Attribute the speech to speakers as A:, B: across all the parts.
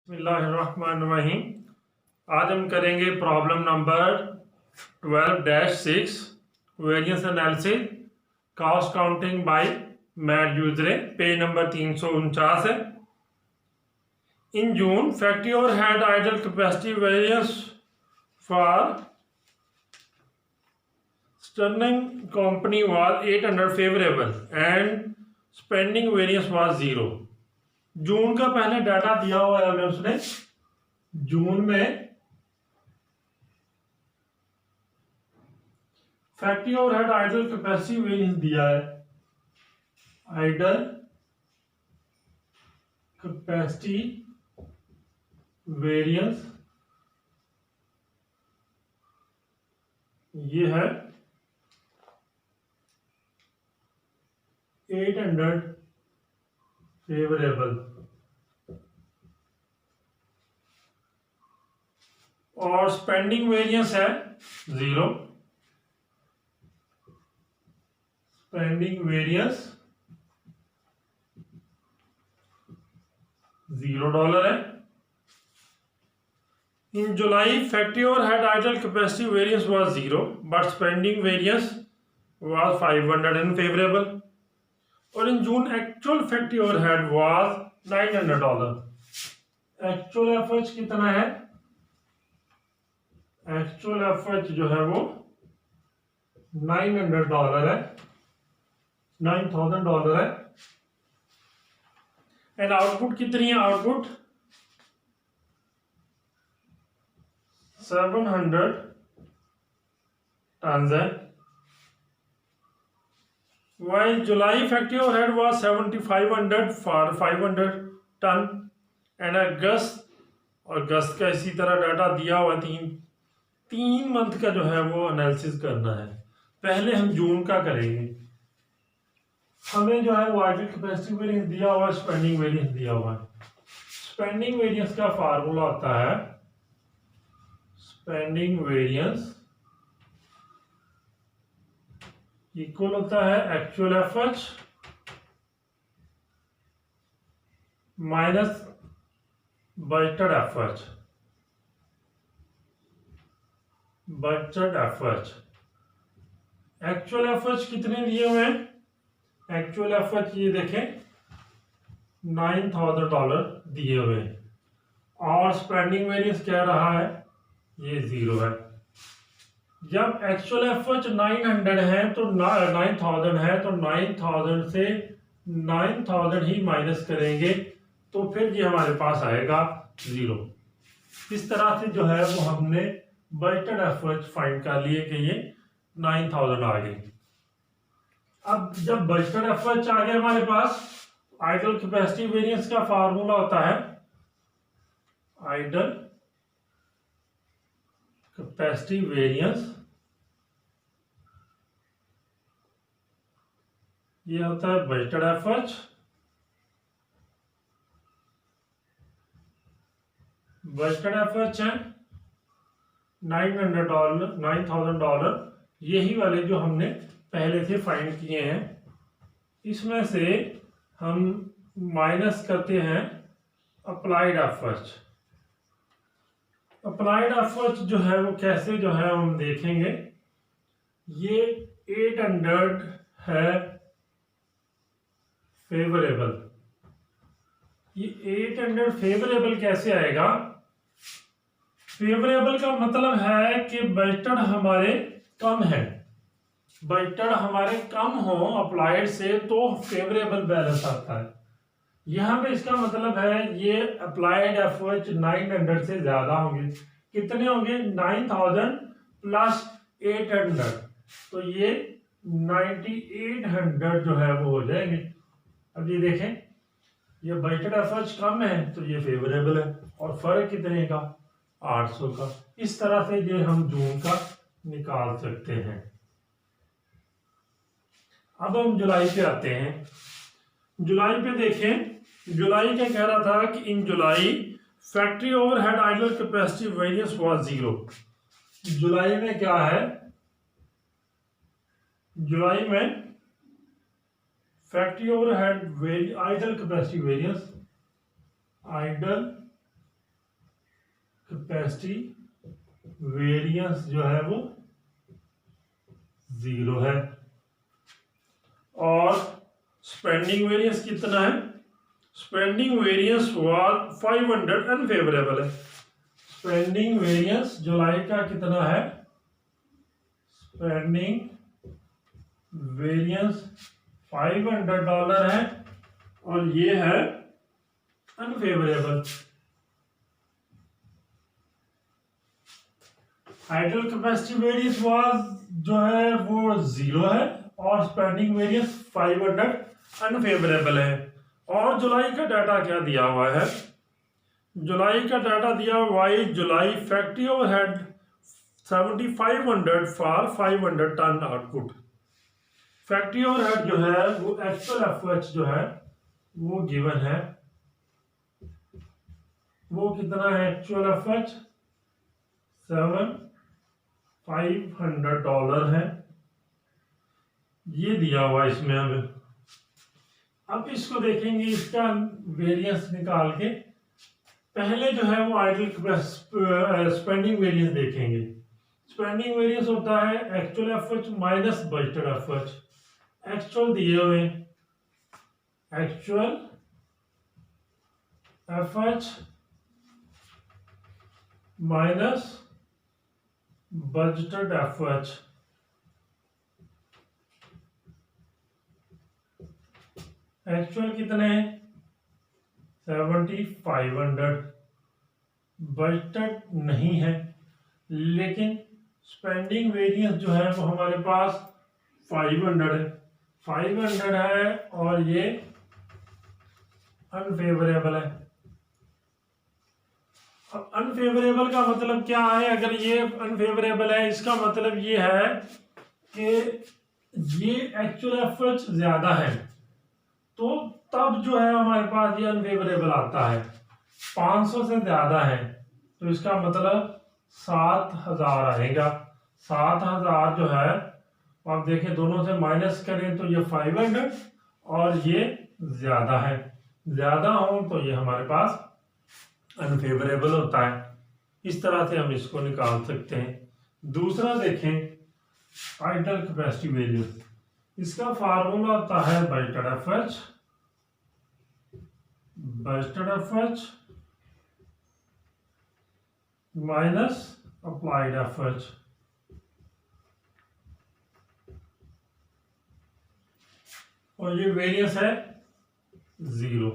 A: बिस्मिल्लाहिर्रहमानिर्रहीम। आज हम करेंगे problem number 12-6 variance analysis cost counting by Matz Usry. Page number 349 है। In June factory overhead idle capacity variance for Sterling company was 800 favourable and spending variance was 0। जून का पहले data दिया हुआ है हमें उसने। जून में factory overhead idle capacity variance दिया है। आइडल कैपेसिटी वेरिएंस ये है 800 फेवरेबल और स्पेंडिंग वेरिएंस है 0। स्पेंडिंग वेरिएंस $0 है। In July factory overhead idle capacity variance was 0 but spending variance was 500 favourable. और in June actual factory overhead was $900। Actual FH कितना है? एक्चुअल एफएच जो है वो $900 है, $9,000 है। एंड आउटपुट कितनी है? आउटपुट 700 टन है। While July factory overhead was 7,500 for 500 ton and अगस्त का इसी तरह डाटा दिया हुआ। तीन मंथ का जो है वो एनालिसिस करना है। पहले हम जून का करेंगे। हमें जो है वो आइडल कैपेसिटी वेरिएंस दिया हुआ है, स्पेंडिंग वेरिएंस दिया हुआ है। स्पेंडिंग वेरिएंस का फार्मूला होता है स्पेंडिंग वेरिएंस इक्वल होता है actual FH minus budgeted FH. Budgeted FH actual FH कितने दिए हुए हैं? एक्चुअल एफएच ये देखें $9,000 दिए हुए हैं और स्पेंडिंग वेरिएंस कह रहा है ये 0 है। जब एक्चुअल एफएच 900 है तो 9,000 है तो 9,000 से 9,000 ही माइनस करेंगे तो फिर ये हमारे पास आएगा 0। इस तरह से जो है वो हमने बजटेड एफएच फाइंड कर लिए कि ये 9,000 आ गई। अब जब बजटेड एफएच आ गया हमारे पास, आइडल कैपेसिटी वेरिएंस का फार्मूला होता है आइडल कैपेसिटी वेरिएंस ये होता है बजटेड एफएच बजटेड एफएच है $9,000 यही वाले जो हमने पहले से फाइंड किए हैं। इसमें से हम माइनस करते हैं अप्लाइड एफएच। अप्लाइड एफएच जो है वो कैसे जो है हम देखेंगे। ये 800 है फेवरेबल। ये 800 फेवरेबल कैसे आएगा? फेवरेबल का मतलब है कि बजटेड हमारे कम है। बजटेड हमारे कम हो अप्लाइड से तो फेवरेबल बैलेंस आता है। यहां पे इसका मतलब है ये अप्लाइड एफएच 900 से ज्यादा होंगे। कितने होंगे? 9,000 प्लस 800 तो ये 9,800 जो है वो हो जाएंगे। अब ये देखें ये बजटेड एफएच कम है तो ये फेवरेबल है और फर्क कितने का? 800 का। इस तरह से ये हम जून का निकाल सकते हैं। अब हम जुलाई पे आते हैं। जुलाई पे देखें, जुलाई क्या कह रहा था कि in July factory overhead idle capacity variance was 0। जुलाई में क्या है? जुलाई में factory overhead idle capacity variance idle capacity variance जो है वो 0 है। और स्पेंडिंग वेरिएंस कितना है? स्पेंडिंग वेरिएंस वाज 500 अनफेवरेबल है। स्पेंडिंग वेरिएंस जुलाई का कितना है? स्पेंडिंग वेरिएंस $500 है और ये है unfavourable. Idol capacity variance was जो है वो 0 है और स्पेंडिंग वेरिएंस 500 अनफेवरेबल है। और जुलाई का डाटा क्या दिया हुआ है? जुलाई का डाटा दिया हुआ है July factory overhead 7500 for 500 ton output. Factory overhead जो है वो एक्चुअल एफएच जो है वो गिवन है। वो कितना है एक्चुअल एफएच? $7,500 है, ये दिया हुआ इसमें हमें। अब इसको देखेंगे, इसका वेरिएंस निकाल के पहले जो है वो आइडल स्पेंडिंग वेरिएंस देखेंगे। स्पेंडिंग वेरिएंस होता है actual FH minus budgeted FH. Actual दिए हुए actual FH minus budgeted FH. Actual कितने हैं? 7500। बजटेड नहीं है, लेकिन स्पेंडिंग वेरिएंस जो है वो हमारे पास 500 है। 500 है और ये अनफेवरेबल है। अब अनफेवरेबल का मतलब क्या है? अगर ये अनफेवरेबल है इसका मतलब ये है कि ये एक्चुअल एफएच ज्यादा है, तो तब जो है हमारे पास ये अनफेवरेबल आता है। 500 से ज्यादा है तो इसका मतलब 7000 आएगा। 7000 जो है आप देखें दोनों से माइनस करें तो ये 500 और ये ज्यादा है। ज्यादा हो तो ये हमारे पास अनफेवरेबल होता है। इस तरह से हम इसको निकाल सकते हैं। दूसरा देखें आइडल कैपेसिटी वेरिएंस। इसका फार्मूला होता है budgeted FH minus applied FH. और ये वेरिएंस है 0।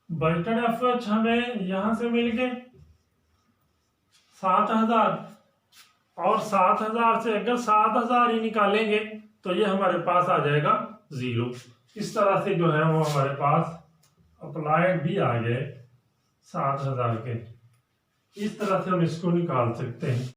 A: बजटेड एफएच हमें यहां से मिल गए 7000 और 7000 से अगर 7000 ही निकालेंगे तो ये हमारे पास आ जाएगा 0। इस तरह से जो है वो हमारे पास अप्लाइड भी आ गए 7000 के। इस तरह से हम इसको निकाल सकते हैं।